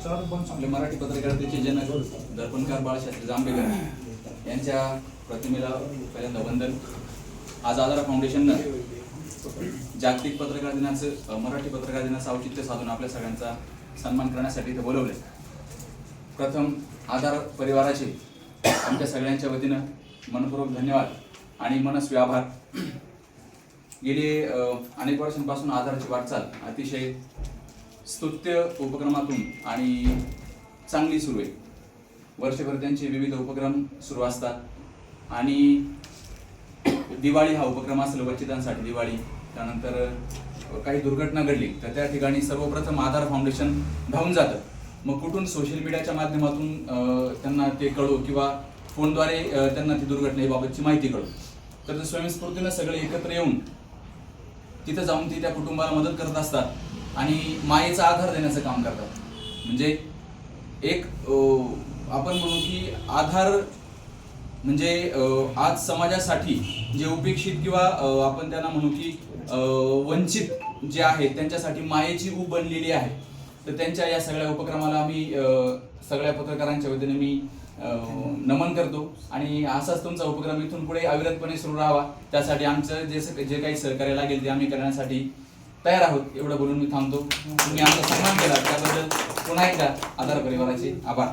आपले मराठी पत्रकारितेचे जनक दर्पणकार बाळशास्त्री जांभेकर यांच्या प्रतिमेला पहिल्यांदा वंदन। आज आधार फाउंडेशननं जागतिक पत्रकार दिनाचं मराठी पत्रकार दिनाचं औचित्य साधून आपल्या सगळ्यांचा सन्मान करण्यासाठी इथे बोलवले। प्रथम आधार परिवाराचे आमच्या सगळ्यांच्या वतीनं मनपूर्वक धन्यवाद आणि मनस्वी आभार। गेले अनेक वर्षांपासून आधारची वाटचाल अतिशय स्तुत्य उपक्रमातून आणि चांगली सुरू आहे। वर्षभर त्यांचे विविध उपक्रम सुरू असतात आणि दिवाळी हा उपक्रम असेल, वंचितांसाठी दिवाळी, त्यानंतर काही दुर्घटना घडली तर त्या ठिकाणी सर्वप्रथम आधार फाउंडेशन धावून जातं। मग कुठून सोशल मीडियाच्या माध्यमातून त्यांना ते कळो किंवा फोनद्वारे त्यांना ती दुर्घटनेबाबतची माहिती कळो, तर ते स्वयंस्फूर्तीनं सगळे एकत्र येऊन तिथं जाऊन ती त्या कुटुंबाला मदत करत असतात आणि मायेचा आधार देण्याचं काम करतात। म्हणजे एक आपण म्हणू की आधार म्हणजे आज समाजासाठी जे उपेक्षित किंवा आपण त्यांना म्हणू की वंचित जे आहेत त्यांच्यासाठी मायेची ऊब बनलेली आहे। तर त्यांच्या या सगळ्या उपक्रमाला आम्ही सगळ्या पत्रकारांच्या वतीने मी नमन करतो आणि असाच तुमचा उपक्रम इथून पुढे अविरतपणे सुरू राहावा, त्यासाठी आमचं जे काही सहकार्य लागेल ते आम्ही करण्यासाठी तयार आहोत। एवढं बोलून मी थांबतो। तुम्ही आमचा सन्मान केला त्याबद्दल पुन्हा एकदा आधार परिवाराचे आभार।